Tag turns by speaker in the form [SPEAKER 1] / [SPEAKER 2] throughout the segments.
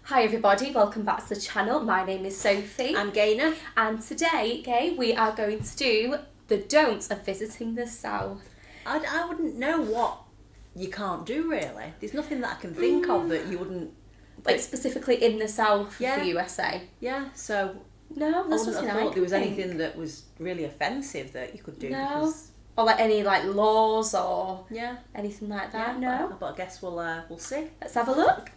[SPEAKER 1] Hi everybody, welcome back to the channel. My name is Sophie.
[SPEAKER 2] I'm Gaynor.
[SPEAKER 1] And today, we are going to do the don'ts of visiting the South.
[SPEAKER 2] I wouldn't know what you can't do really. There's nothing that I can think of that you wouldn't...
[SPEAKER 1] Like specifically in the South
[SPEAKER 2] Yeah.
[SPEAKER 1] of the USA?
[SPEAKER 2] Yeah, so...
[SPEAKER 1] No,
[SPEAKER 2] I
[SPEAKER 1] there's
[SPEAKER 2] wouldn't
[SPEAKER 1] nothing
[SPEAKER 2] have
[SPEAKER 1] I
[SPEAKER 2] thought there was
[SPEAKER 1] can
[SPEAKER 2] anything
[SPEAKER 1] think.
[SPEAKER 2] that was really offensive that you could do.
[SPEAKER 1] No.
[SPEAKER 2] Because,
[SPEAKER 1] Or like any like laws or
[SPEAKER 2] yeah.
[SPEAKER 1] anything like that?
[SPEAKER 2] Yeah,
[SPEAKER 1] No?
[SPEAKER 2] but I guess we'll see.
[SPEAKER 1] Let's have a look.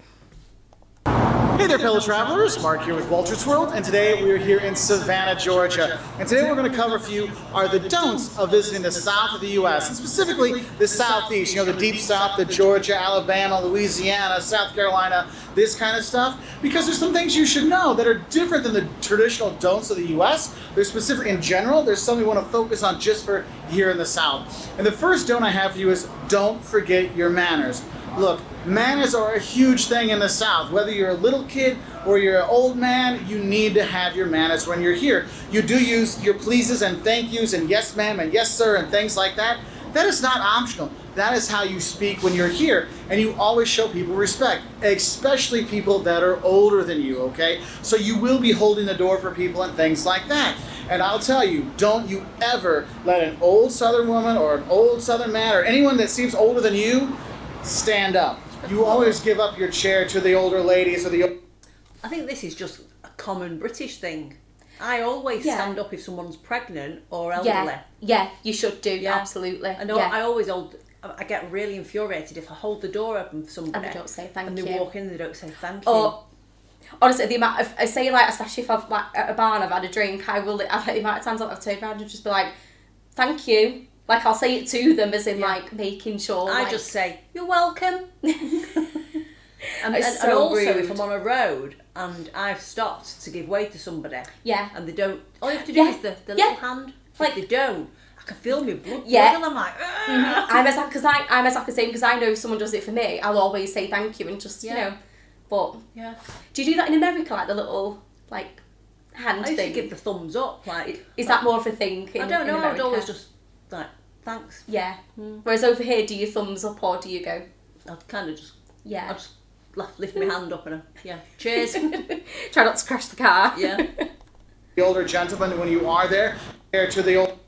[SPEAKER 3] Hey there, fellow travelers. Mark here with Wolters World, and today we are here in Savannah, Georgia. And today we're going to cover for you are the don'ts of visiting the south of the U.S., and specifically the southeast, you know, the deep south, the Georgia, Alabama, Louisiana, South Carolina, this kind of stuff, because there's some things you should know that are different than the traditional don'ts of the U.S. They're specific in general. There's some we want to focus on just for here in the south. And the first don't I have for you is don't forget your manners. Look, manners are a huge thing in the South. Whether you're a little kid or you're an old man, you need to have your manners when you're here. You do use your pleases and thank yous and yes ma'am and yes sir and things like that. That is not optional. That is how you speak when you're here. And you always show people respect, especially people that are older than you, okay? So you will be holding the door for people and things like that. And I'll tell you, don't you ever let an old Southern woman or an old Southern man or anyone that seems older than you stand up. You always give up your chair to the older ladies or the...
[SPEAKER 2] I think this is just a common British thing. I always stand up if someone's pregnant or elderly.
[SPEAKER 1] Yeah, you should do,
[SPEAKER 2] Yeah.
[SPEAKER 1] absolutely.
[SPEAKER 2] I know. I get really infuriated if I hold the door open for somebody
[SPEAKER 1] And they don't say thank
[SPEAKER 2] and
[SPEAKER 1] you.
[SPEAKER 2] they walk in and they don't say thank you.
[SPEAKER 1] Or honestly, the amount of, I say like, especially if I've like at a bar and I've had a drink, I've the amount of times I've turned around and just be like, thank you. Like I'll say it to them as in like making sure.
[SPEAKER 2] I
[SPEAKER 1] like,
[SPEAKER 2] just say, you're welcome. and
[SPEAKER 1] It's
[SPEAKER 2] and
[SPEAKER 1] so
[SPEAKER 2] also
[SPEAKER 1] rude.
[SPEAKER 2] if I'm on a road and I've stopped to give way to somebody
[SPEAKER 1] Yeah.
[SPEAKER 2] and they don't, all you have to do
[SPEAKER 1] Yeah.
[SPEAKER 2] is the
[SPEAKER 1] Yeah.
[SPEAKER 2] little hand.
[SPEAKER 1] Like-
[SPEAKER 2] If they don't, I can feel my blood
[SPEAKER 1] Yeah.
[SPEAKER 2] boil. I'm like,
[SPEAKER 1] I'm exactly the same because I know if someone does it for me, I'll always say thank you and just you know. But
[SPEAKER 2] yeah.
[SPEAKER 1] do you do that in America, like the little like hand
[SPEAKER 2] I used
[SPEAKER 1] thing?
[SPEAKER 2] to give the thumbs up. Like,
[SPEAKER 1] Is that more of a thing? In,
[SPEAKER 2] I don't
[SPEAKER 1] in
[SPEAKER 2] know. I would
[SPEAKER 1] America?
[SPEAKER 2] always just like, thanks.
[SPEAKER 1] Yeah. Whereas over here, do you thumbs up or do you go?
[SPEAKER 2] I'd kind of just,
[SPEAKER 1] Yeah.
[SPEAKER 2] I just lift my hand up and cheers.
[SPEAKER 1] Try not to crash the car.
[SPEAKER 2] Yeah.
[SPEAKER 3] The older gentleman, when you are there to the old...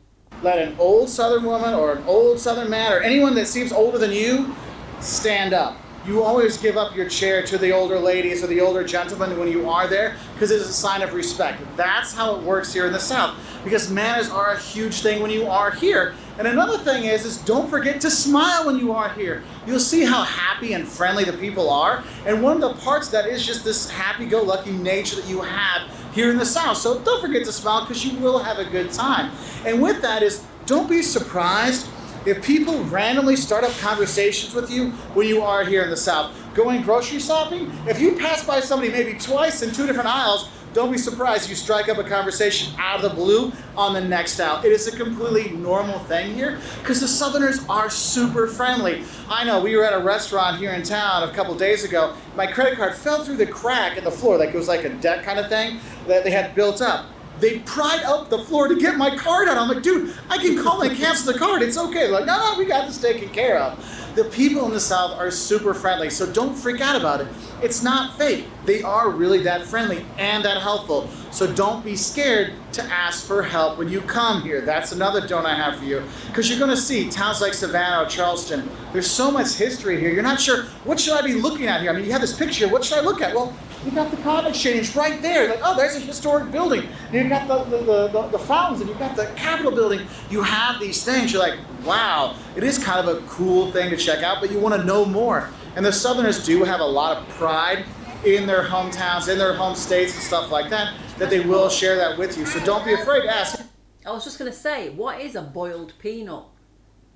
[SPEAKER 3] Let an old Southern woman or an old Southern man or anyone that seems older than you stand up. You always give up your chair to the older ladies or the older gentlemen when you are there because it's a sign of respect. That's how it works here in the South because manners are a huge thing when you are here. And another thing is don't forget to smile when you are here. You'll see how happy and friendly the people are. And one of the parts of that is just this happy-go-lucky nature that you have here in the South. So don't forget to smile because you will have a good time. And with that is don't be surprised if people randomly start up conversations with you when you are here in the South. Going grocery shopping, if you pass by somebody maybe twice in 2 different aisles, don't be surprised if you strike up a conversation out of the blue on the next aisle. It is a completely normal thing here because the Southerners are super friendly. I know we were at a restaurant here in town a couple days ago. My credit card fell through the crack in the floor, like it was like a deck kind of thing that they had built up. They pried up the floor to get my card out. I'm like, dude, I can call and cancel the card. It's okay. They're like, no, we got this taken care of. The people in the South are super friendly, so don't freak out about it. It's not fake. They are really that friendly and that helpful. So don't be scared to ask for help when you come here. That's another don't I have for you. Because you're going to see towns like Savannah or Charleston. There's so much history here. You're not sure, what should I be looking at here? I mean, you have this picture. What should I look at? Well, you got the cotton exchange right there. Like, oh, there's a historic building. And you got the fountains, and you got the Capitol building. You have these things. You're like, wow, it is kind of a cool thing to check out, but you want to know more. And the Southerners do have a lot of pride in their hometowns, in their home states and stuff like that, that they will share that with you. So don't be afraid to ask.
[SPEAKER 2] I was just going to say, what is a boiled peanut?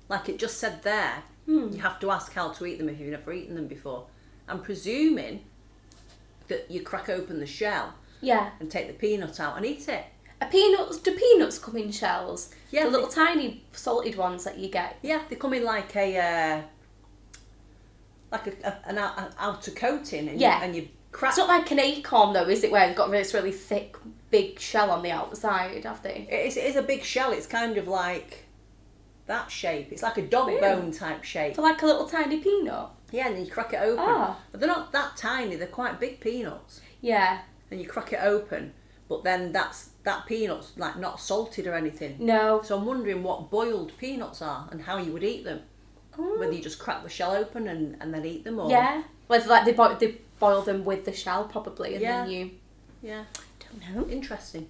[SPEAKER 2] Like it just said there, you have to ask how to eat them if you've never eaten them before. I'm presuming that you crack open the shell and take the peanut out and eat it.
[SPEAKER 1] Do peanuts come in shells?
[SPEAKER 2] Yeah.
[SPEAKER 1] The little tiny salted ones that you get?
[SPEAKER 2] Yeah, they come in like an outer coating and, you crack.
[SPEAKER 1] It's not like an acorn though, is it, where they've got this really thick, big shell on the outside, have they?
[SPEAKER 2] It is a big shell. It's kind of like that shape. It's like a dog bone type shape.
[SPEAKER 1] For like a little tiny peanut?
[SPEAKER 2] Yeah, and then you crack it open.
[SPEAKER 1] Oh.
[SPEAKER 2] But they're not that tiny, they're quite big peanuts.
[SPEAKER 1] Yeah.
[SPEAKER 2] And you crack it open, but then that peanut's like not salted or anything.
[SPEAKER 1] No.
[SPEAKER 2] So I'm wondering what boiled peanuts are and how you would eat them. Whether you just crack the shell open and then eat them, or...
[SPEAKER 1] Yeah. Whether like they boil them with the shell probably, and then you...
[SPEAKER 2] Yeah.
[SPEAKER 1] Don't know.
[SPEAKER 2] Interesting.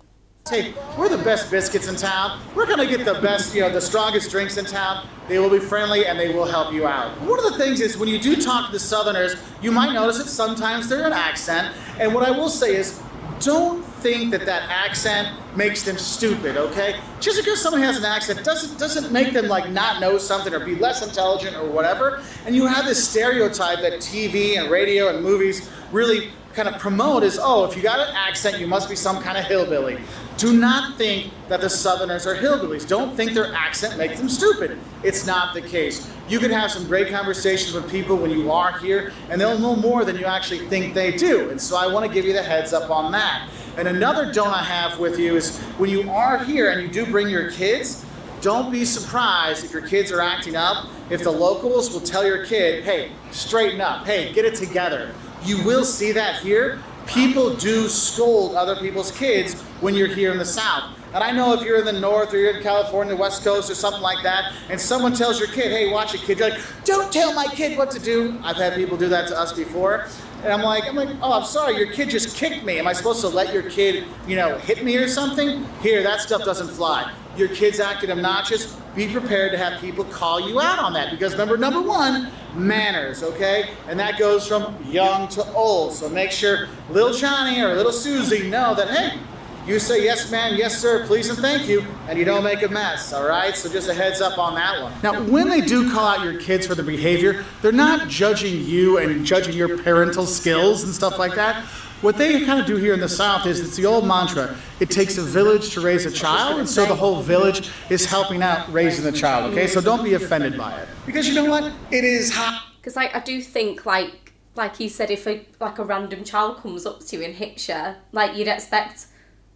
[SPEAKER 3] Hey, we're the best biscuits in town. We're gonna get the best, the strongest drinks in town. They will be friendly and they will help you out. One of the things is when you do talk to the Southerners, you might notice that sometimes they're an accent. And what I will say is, don't think that accent makes them stupid, okay? Just because someone has an accent doesn't make them like not know something or be less intelligent or whatever. And you have this stereotype that TV and radio and movies really kind of promote is, oh, if you got an accent, you must be some kind of hillbilly. Do not think that the Southerners are hillbillies. Don't think their accent makes them stupid. It's not the case. You can have some great conversations with people when you are here, and they'll know more than you actually think they do. And so I want to give you the heads up on that. And another don't I have with you is when you are here and you do bring your kids, don't be surprised if your kids are acting up, if the locals will tell your kid, hey, straighten up, hey, get it together. You will see that here. People do scold other people's kids when you're here in the South. And I know if you're in the North or you're in California, the West Coast or something like that, and someone tells your kid, hey, watch it, kid, you're like, don't tell my kid what to do. I've had people do that to us before. And I'm like, oh, I'm sorry, your kid just kicked me. Am I supposed to let your kid, hit me or something? Here, that stuff doesn't fly. Your kid's acting obnoxious, be prepared to have people call you out on that. Because remember, number one, manners, okay? And that goes from young to old. So make sure little Johnny or little Susie know that, hey, you say yes ma'am, yes sir, please and thank you, and you don't make a mess, all right? So just a heads up on that one. Now, when they do call out your kids for their behavior, they're not judging you and judging your parental skills and stuff like that. What they kind of do here in the South is, it's the old mantra, it takes a village to raise a child, and so the whole village is helping out raising the child, okay? So don't be offended by it. Because you know what? It is hot.
[SPEAKER 1] Because I do think, like you said, if a random child comes up to you and hits you, you'd expect,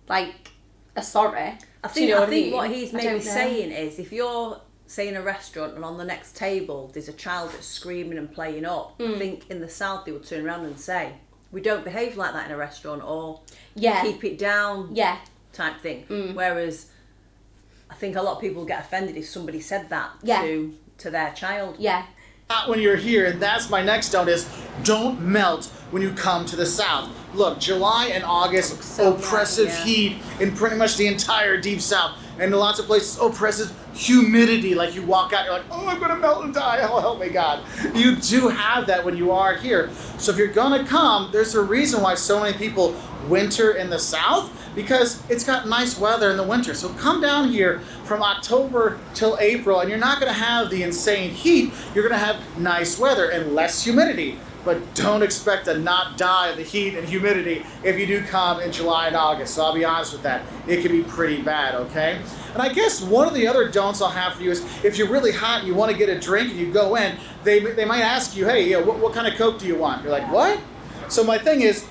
[SPEAKER 1] a sorry.
[SPEAKER 2] I think
[SPEAKER 1] mean?
[SPEAKER 2] what he's maybe saying is, if you're, say, in a restaurant and on the next table there's a child that's screaming and playing up, I think in the South they would turn around and say, we don't behave like that in a restaurant, or keep it down type thing. Whereas I think a lot of people get offended if somebody said that to their child.
[SPEAKER 1] Yeah.
[SPEAKER 3] When you're here, and that's my next don't is, don't melt when you come to the South. Look, July and August,
[SPEAKER 1] so
[SPEAKER 3] oppressive heat in pretty much the entire deep South. And in lots of places, oppressive humidity. Like you walk out, you're like, oh, I'm gonna melt and die, oh, help me God. You do have that when you are here. So if you're gonna come, there's a reason why so many people winter in the South, because it's got nice weather in the winter. So come down here from October till April, and you're not gonna have the insane heat, you're gonna have nice weather and less humidity. But don't expect to not die of the heat and humidity if you do come in July and August. So I'll be honest with that. It can be pretty bad, okay? And I guess one of the other don'ts I'll have for you is if you're really hot and you want to get a drink and you go in, they might ask you, hey, what kind of Coke do you want? You're like, what? So my thing is,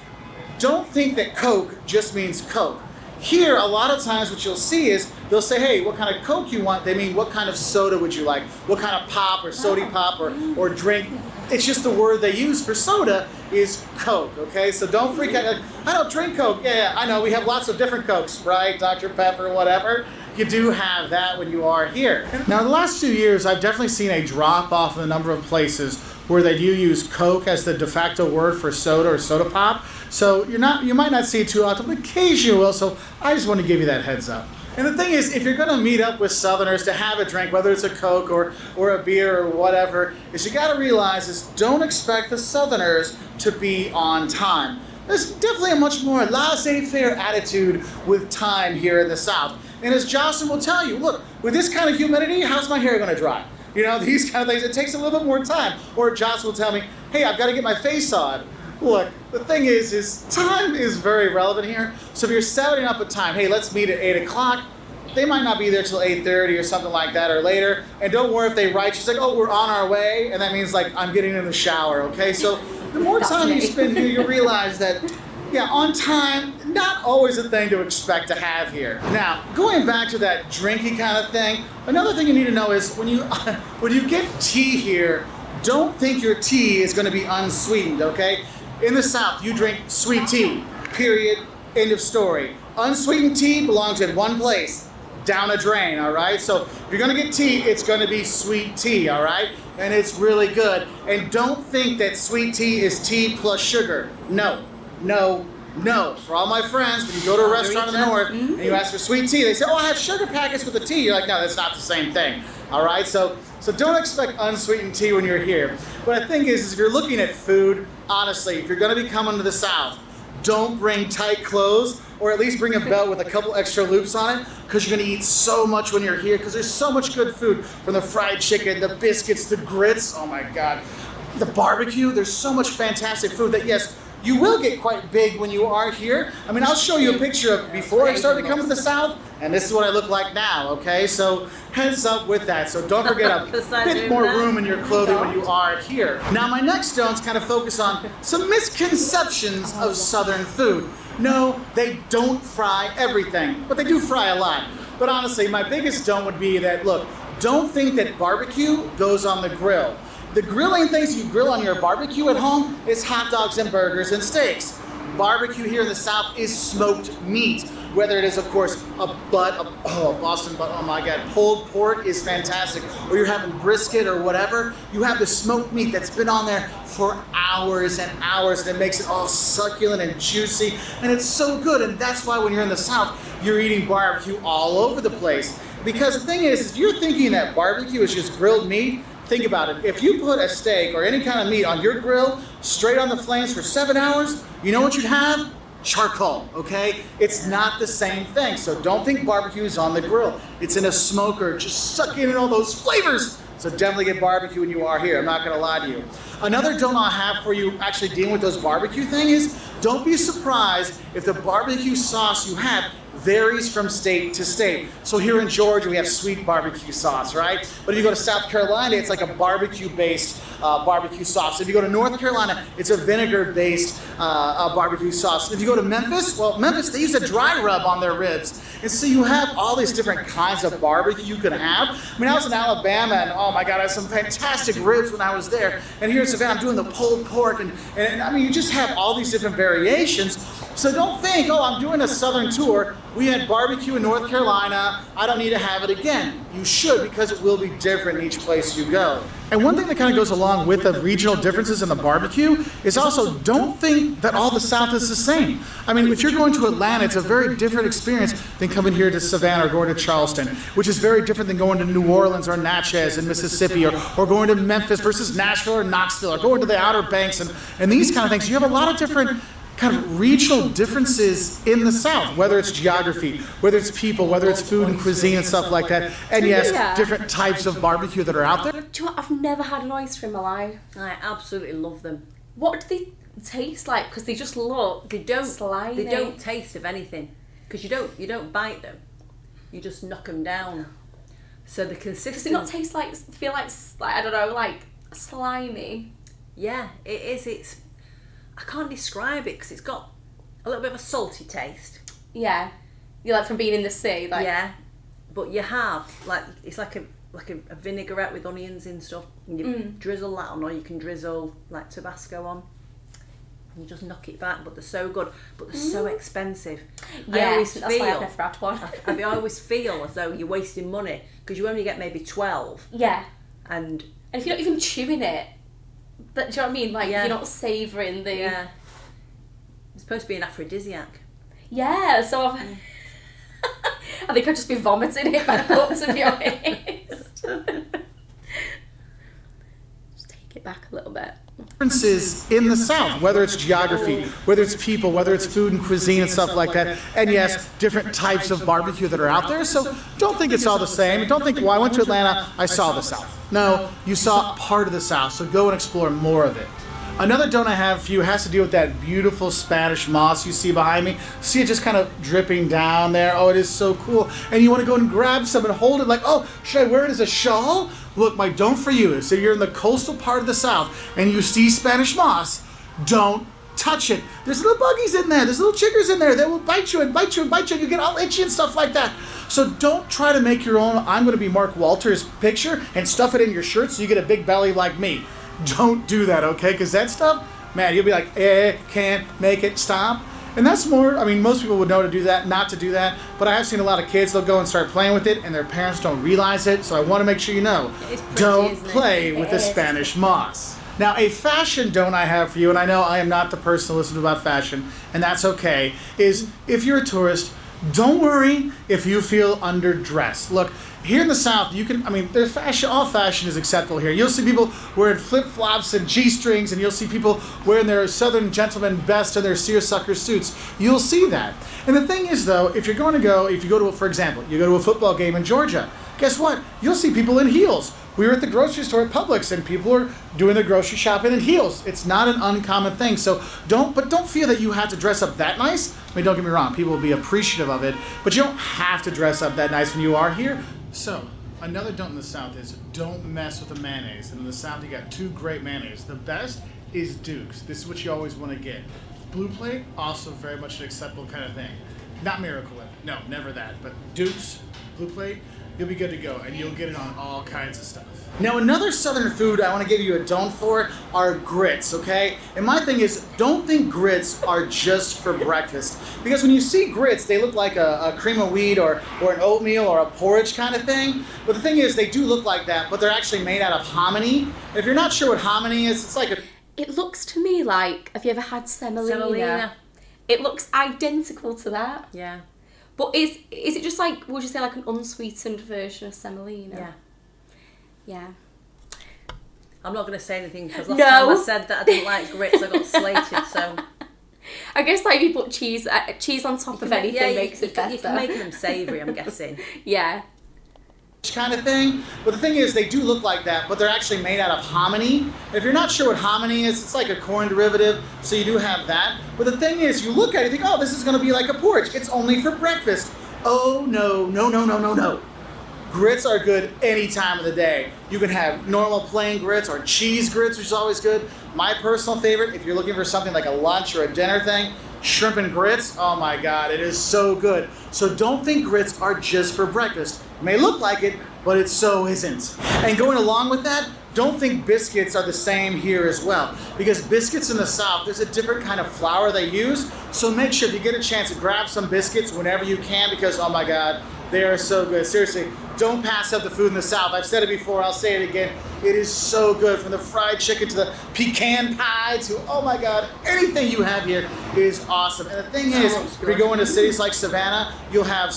[SPEAKER 3] don't think that Coke just means Coke. Here, a lot of times what you'll see is they'll say, hey, what kind of Coke you want? They mean, what kind of soda would you like? What kind of pop or sody pop or drink? It's just the word they use for soda is Coke, okay? So don't freak out. Like, I don't drink Coke. Yeah, I know. We have lots of different Cokes, Sprite, Dr. Pepper, whatever. You do have that when you are here. Now, in the last 2 years, I've definitely seen a drop off in the number of places where they do use Coke as the de facto word for soda or soda pop. So you might not see it too often, but occasionally you will. So I just want to give you that heads up. And the thing is, if you're going to meet up with Southerners to have a drink, whether it's a Coke or a beer or whatever, is you got to realize is don't expect the Southerners to be on time. There's definitely a much more laissez-faire attitude with time here in the South. And as Jocelyn will tell you, look, with this kind of humidity, how's my hair going to dry? These kind of things, it takes a little bit more time. Or Jocelyn will tell me, hey, I've got to get my face on. Look, the thing is time is very relevant here. So if you're setting up a time, hey, let's meet at 8 o'clock, they might not be there till 8:30 or something like that or later. And don't worry if they write, she's like, oh, we're on our way. And that means I'm getting in the shower, okay? So the more time you spend here, you'll realize that, on time, not always a thing to expect to have here. Now, going back to that drinky kind of thing, another thing you need to know is when you get tea here, don't think your tea is going to be unsweetened, okay? In the South, you drink sweet tea, period, end of story. Unsweetened tea belongs in one place, down a drain, all right? So if you're going to get tea, it's going to be sweet tea, all right? And it's really good. And don't think that sweet tea is tea plus sugar. No, no, no. For all my friends, when you go to a restaurant in the north and you ask for sweet tea, they say, oh, I have sugar packets with the tea. You're like, no, that's not the same thing, all right? So don't expect unsweetened tea when you're here. But the thing is if you're looking at food, honestly, if you're going to be coming to the South, don't bring tight clothes, or at least bring a belt with a couple extra loops on it, because you're going to eat so much when you're here, because there's so much good food, from the fried chicken, the biscuits, the grits, oh my God, the barbecue. There's so much fantastic food that, yes, you will get quite big when you are here. I mean, I'll show you a picture of before I started to come to the South, and this is what I look like now, okay? So heads up with that. So don't forget a bit more room in your clothing when you are here. Now, my next stones kind of focus on some misconceptions of Southern food. No, they don't fry everything, but they do fry a lot. But honestly, my biggest don't would be that, look, don't think that barbecue goes on the grill. The grilling things you grill on your barbecue at home is hot dogs and burgers and steaks. Barbecue here in the South is smoked meat. Whether it is, of course, a Boston butt, oh my God, pulled pork is fantastic. Or you're having brisket or whatever, you have the smoked meat that's been on there for hours and hours, and it makes it all succulent and juicy, and it's so good. And that's why when you're in the South, you're eating barbecue all over the place. Because the thing is, if you're thinking that barbecue is just grilled meat, think about it. If you put a steak or any kind of meat on your grill, straight on the flames for 7 hours, you know what you'd have? Charcoal, okay? It's not the same thing. So don't think barbecue is on the grill. It's in a smoker, just sucking in all those flavors. So definitely get barbecue when you are here. I'm not gonna lie to you. Another don't I have for you actually dealing with those barbecue thing is, don't be surprised if the barbecue sauce you have varies from state to state. So here in Georgia, we have sweet barbecue sauce, right? But if you go to South Carolina, it's like a barbecue-based barbecue sauce. If you go to North Carolina, it's a vinegar-based barbecue sauce. If you go to Memphis, well, Memphis, they use a dry rub on their ribs. And so you have all these different kinds of barbecue you can have. I mean, I was in Alabama, and oh my God, I had some fantastic ribs when I was there. And here in Savannah, I'm doing the pulled pork, and I mean, you just have all these different variations. So don't think, oh, I'm doing a Southern tour. We had barbecue in North Carolina. I don't need to have it again. You should, because it will be different in each place you go. And one thing that kind of goes along with the regional differences in the barbecue is also, don't think that all the South is the same. I mean, if you're going to Atlanta, it's a very different experience than coming here to Savannah or going to Charleston, which is very different than going to New Orleans or Natchez in Mississippi, or going to Memphis versus Nashville or Knoxville, or going to the Outer Banks and these kind of things. You have a lot of different kind of regional differences in the South, whether it's geography, whether it's people, whether it's food and cuisine and stuff like that. And yes, different types of barbecue that are out there.
[SPEAKER 1] Do you know what? I've never had an oyster in my life.
[SPEAKER 2] I absolutely love them.
[SPEAKER 1] What do they taste like? Because they just look slimy.
[SPEAKER 2] They don't taste of anything, because you don't bite them. You just knock them down. So the consistency.
[SPEAKER 1] Does it not taste like, feel like I don't know, like slimy?
[SPEAKER 2] Yeah, it is. I can't describe it because it's got a little bit of a salty taste.
[SPEAKER 1] Yeah, you like from being in the sea, like.
[SPEAKER 2] Yeah, but you have it's like a vinaigrette with onions and stuff. And you drizzle that on, or you can drizzle like Tabasco on. And you just knock it back. But they're so good, but they're so expensive.
[SPEAKER 1] Yeah, that's why I've never had one.
[SPEAKER 2] I always feel as though you're wasting money because you only get maybe 12.
[SPEAKER 1] Yeah,
[SPEAKER 2] and
[SPEAKER 1] if you're not even chewing it. But, do you know what I mean? Like, you're not savouring the...
[SPEAKER 2] Yeah. It's supposed to be an aphrodisiac.
[SPEAKER 1] Yeah, so I think I'd just be vomiting it back up, to be honest. Just take it back a little bit.
[SPEAKER 3] Differences in the South, whether it's geography, whether it's people, whether it's food and cuisine and stuff like that. And yes, different types of barbecue that are out there. So don't think it's all the same. Don't think, well, I went to Atlanta, I saw the South. No, you saw part of the South, so go and explore more of it. Another don't I have for you has to do with that beautiful Spanish moss you see behind me. See it just kind of dripping down there. Oh, it is so cool. And you want to go and grab some and hold it like, oh, should I wear it as a shawl? Look, my don't for you is if you're in the coastal part of the South and you see Spanish moss, don't touch it. There's little buggies in there. There's little chiggers in there. They will bite you and bite you and bite you. You get all itchy and stuff like that. So don't try to make your own I'm going to be Mark Wolters picture and stuff it in your shirt so you get a big belly like me. don't do that, okay? Because that stuff, man, you'll be like, can't make it stop. And that's more, I mean, most people would know to do that, not to do that. But I have seen a lot of kids, they'll go and start playing with it, and their parents don't realize it. So I want to make sure you know, don't play with the Spanish moss. Now, a fashion don't I have for you, and I know I am not the person to listen to about fashion, and that's okay, is if you're a tourist, don't worry if you feel underdressed. Look, here in the South, you can, I mean, there's fashion, all fashion is acceptable here. You'll see people wearing flip-flops and G-strings, and you'll see people wearing their Southern gentleman best and their seersucker suits. You'll see that. And the thing is, though, if you go to, for example, you go to a football game in Georgia, guess what? You'll see people in heels. We were at the grocery store at Publix, and people are doing their grocery shopping in heels. It's not an uncommon thing. So don't feel that you have to dress up that nice. I mean, don't get me wrong, people will be appreciative of it, but you don't have to dress up that nice when you are here. So another don't in the South is don't mess with the mayonnaise. And in the South, you got two great mayonnaise. The best is Duke's. This is what you always want to get. Blue Plate, also very much an acceptable kind of thing. Not Miracle Whip, no, never that. But Duke's, Blue Plate, you'll be good to go, and you'll get it on all kinds of stuff. Now, another Southern food I want to give you a don't for are grits, okay? And my thing is, don't think grits are just for breakfast. Because when you see grits, they look like a cream of wheat or an oatmeal or a porridge kind of thing. But the thing is, they do look like that, but they're actually made out of hominy. And if you're not sure what hominy is, it's like a...
[SPEAKER 1] It looks to me like, have you ever had semolina? It looks identical to that.
[SPEAKER 2] Yeah.
[SPEAKER 1] But is it just like, would you say like an unsweetened version of semolina?
[SPEAKER 2] Yeah.
[SPEAKER 1] Yeah.
[SPEAKER 2] I'm not going to say anything because last time I said that I didn't like grits, I got slated, so...
[SPEAKER 1] I guess like you put cheese on top of anything makes it better.
[SPEAKER 2] You can make them savoury, I'm guessing.
[SPEAKER 1] Yeah.
[SPEAKER 3] Kind of thing, but the thing is, they do look like that, but they're actually made out of hominy. If you're not sure what hominy is, it's like a corn derivative, so you do have that. But the thing is, you look at it, you think, oh, this is going to be like a porridge. It's only for breakfast. Oh, no. Grits are good any time of the day. You can have normal plain grits or cheese grits, which is always good. My personal favorite, if you're looking for something like a lunch or a dinner thing, shrimp and grits, oh my God, it is so good. So don't think grits are just for breakfast. It may look like it, but it so isn't. And going along with that, don't think biscuits are the same here as well. Because biscuits in the South, there's a different kind of flour they use. So make sure if you get a chance to grab some biscuits whenever you can, because oh my God, they are so good. Seriously, don't pass up the food in the South. I've said it before, I'll say it again. It is so good, from the fried chicken to the pecan pie to, oh my God, anything you have here is awesome. And the thing is, if you go into cities like Savannah, you'll have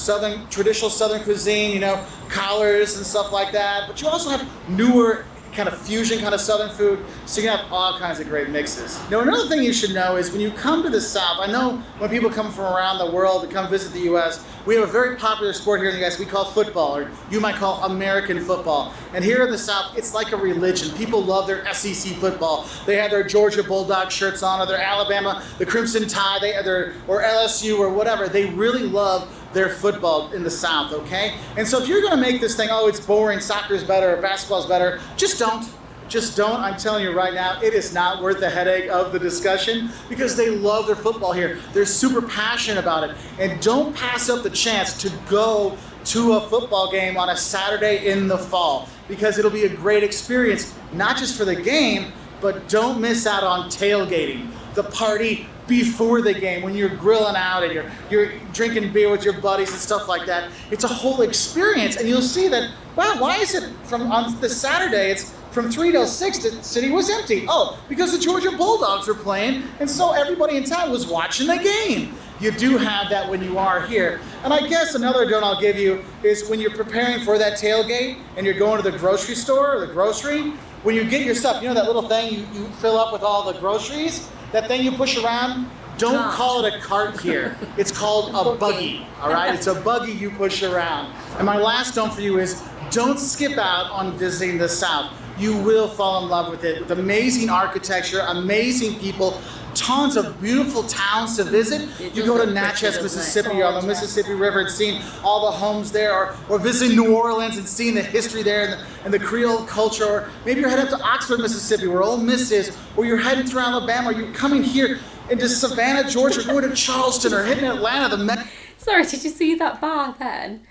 [SPEAKER 3] traditional Southern cuisine, you know, collars and stuff like that. But you also have newer kind of fusion kind of Southern food, so you can have all kinds of great mixes. Now, another thing you should know is when you come to the South, I know when people come from around the world to come visit the U.S., we have a very popular sport here in the U.S. we call football, or you might call American football. And here in the South, it's like a religion. People love their SEC football. They have their Georgia Bulldog shirts on, or their Alabama, the Crimson Tide, or LSU, or whatever. They really love their football in the South, okay? And so if you're gonna make this thing, oh, it's boring, soccer's better, or basketball's better, just don't. Just don't. I'm telling you right now, it is not worth the headache of the discussion, because they love their football here. They're super passionate about it. And don't pass up the chance to go to a football game on a Saturday in the fall, because it'll be a great experience, not just for the game, but don't miss out on tailgating, the party before the game, when you're grilling out and you're drinking beer with your buddies and stuff like that. It's a whole experience, and you'll see that, wow, why is it on the Saturday, it's from 3 till 6, the city was empty. Oh, because the Georgia Bulldogs were playing, and so everybody in town was watching the game. You do have that when you are here. And I guess another don't I'll give you is when you're preparing for that tailgate and you're going to the grocery store or the grocery, when you get your stuff, you know that little thing you fill up with all the groceries? That thing you push around? Don't call it a cart here. It's called a buggy, all right? It's a buggy you push around. And my last don't for you is don't skip out on visiting the South. You will fall in love with it, with amazing architecture, amazing people, tons of beautiful towns to visit. You go to Natchez, Mississippi, or on the Mississippi River and seeing all the homes there, or visiting New Orleans and seeing the history there and the Creole culture, or maybe you're heading up to Oxford, Mississippi, where Ole Miss is, or you're heading through Alabama, or you're coming here into Savannah, Georgia, going to Charleston, or hitting Atlanta.
[SPEAKER 1] Sorry, did you see that bar then?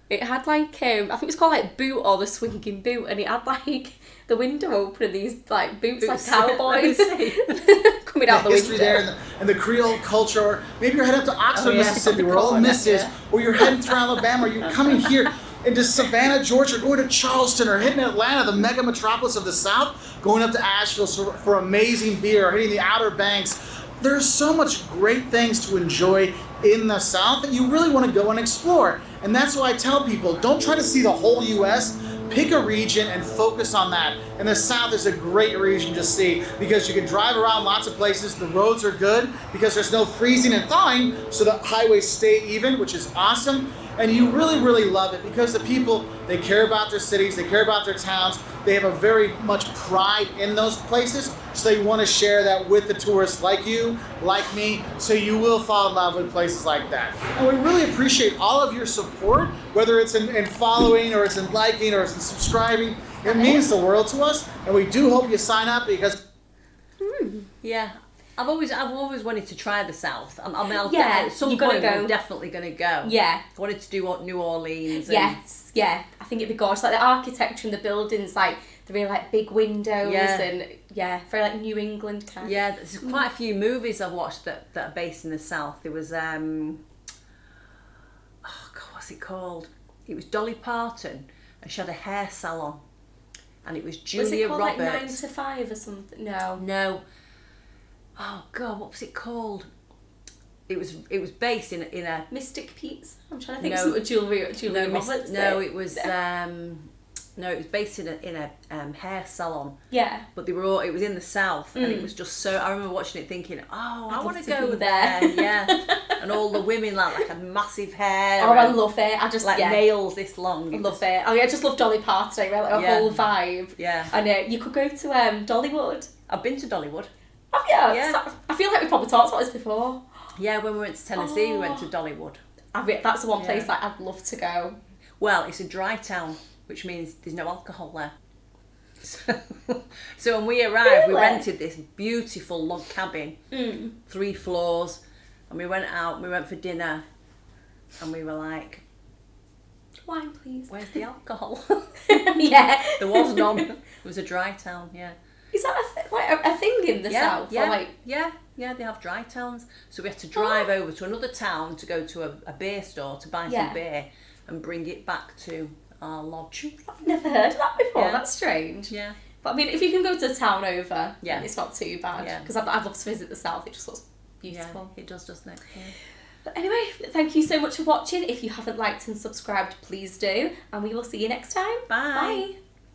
[SPEAKER 1] It had like, I think it was called like Boot or the Swinging Boot, and it had like the window open and these like boots like
[SPEAKER 2] Boots.
[SPEAKER 1] cowboys coming out the
[SPEAKER 3] history
[SPEAKER 1] window.
[SPEAKER 3] there and the Creole culture, or maybe you're heading up to Oxford,
[SPEAKER 2] Oh, yeah,
[SPEAKER 3] Mississippi, where Ole
[SPEAKER 2] something
[SPEAKER 3] Miss is,
[SPEAKER 2] yeah.
[SPEAKER 3] or you're heading through Alabama, or you're coming here into Savannah, Georgia, or going to Charleston, or hitting Atlanta, the mega metropolis of the South, going up to Asheville for amazing beer, or hitting the Outer Banks. There's so much great things to enjoy in the South that you really want to go and explore. And that's why I tell people, don't try to see the whole U.S., pick a region and focus on that. And the South is a great region to see because you can drive around lots of places. The roads are good because there's no freezing and thawing, so the highways stay even, which is awesome. And you really, really love it because the people, they care about their cities, they care about their towns. They have a very much pride in those places, so they want to share that with the tourists like you, like me, so you will fall in love with places like that. And we really appreciate all of your support, whether it's in following, or it's in liking, or it's in subscribing. It means the world to us, and we do hope you sign up because...
[SPEAKER 2] Yeah. I've always wanted to try the South. I mean, at some
[SPEAKER 1] you're
[SPEAKER 2] point
[SPEAKER 1] gonna go.
[SPEAKER 2] we're definitely going to go.
[SPEAKER 1] Yeah.
[SPEAKER 2] I wanted to do New Orleans. And
[SPEAKER 1] Yes, yeah. I think it'd be gorgeous. Like the architecture and the buildings, like the really like big windows and very like New England kind.
[SPEAKER 2] Yeah, there's quite a few movies I've watched that are based in the South. There was what's it called? It was Dolly Parton, and she had a hair salon, and it was Julia
[SPEAKER 1] Was it called
[SPEAKER 2] Roberts.
[SPEAKER 1] like 9 to 5 or something? No.
[SPEAKER 2] Oh God, what was it called? It was based in a
[SPEAKER 1] Mystic Pizza. I'm trying to think
[SPEAKER 2] No.
[SPEAKER 1] of something Julia Roberts.
[SPEAKER 2] it was based in a hair salon.
[SPEAKER 1] Yeah.
[SPEAKER 2] But it was in the South, and it was just so. I remember watching it, thinking, "Oh, I want to
[SPEAKER 1] love to
[SPEAKER 2] go
[SPEAKER 1] be
[SPEAKER 2] there."
[SPEAKER 1] there.
[SPEAKER 2] Yeah, and all the women like had massive hair.
[SPEAKER 1] Oh, I
[SPEAKER 2] and,
[SPEAKER 1] love it. I just
[SPEAKER 2] like nails this long.
[SPEAKER 1] I love it. Oh yeah, I just love Dolly Parton. Right? Like a whole vibe.
[SPEAKER 2] Yeah.
[SPEAKER 1] And you could go to Dollywood.
[SPEAKER 2] I've been to Dollywood.
[SPEAKER 1] Have you?
[SPEAKER 2] Yeah.
[SPEAKER 1] So, I feel like we probably talked about this before.
[SPEAKER 2] Yeah, when we went to Tennessee, we went to Dollywood.
[SPEAKER 1] That's the one place that I'd love to go.
[SPEAKER 2] Well, it's a dry town, which means there's no alcohol there. So when we arrived, we rented this beautiful log cabin, 3 floors, and we went out, we went for dinner, and we were like,
[SPEAKER 1] Wine, please.
[SPEAKER 2] where's the alcohol?
[SPEAKER 1] Yeah.
[SPEAKER 2] There was none. It was a dry town, yeah.
[SPEAKER 1] Is that a thing in the South?
[SPEAKER 2] Yeah,
[SPEAKER 1] Or like...
[SPEAKER 2] yeah, they have dry towns. So we had to drive over to another town to go to a beer store to buy some beer and bring it back to our lodge.
[SPEAKER 1] I've never heard of that before.
[SPEAKER 2] Yeah.
[SPEAKER 1] That's strange.
[SPEAKER 2] Yeah.
[SPEAKER 1] But I mean, if you can go to the town over,
[SPEAKER 2] Yeah.
[SPEAKER 1] it's not too bad.
[SPEAKER 2] Yeah.
[SPEAKER 1] Because I'd love to visit the South. It just looks beautiful.
[SPEAKER 2] Yeah, it does, doesn't it? Yeah.
[SPEAKER 1] But anyway, thank you so much for watching. If you haven't liked and subscribed, please do. And we will see you next time.
[SPEAKER 2] Bye.
[SPEAKER 1] Bye.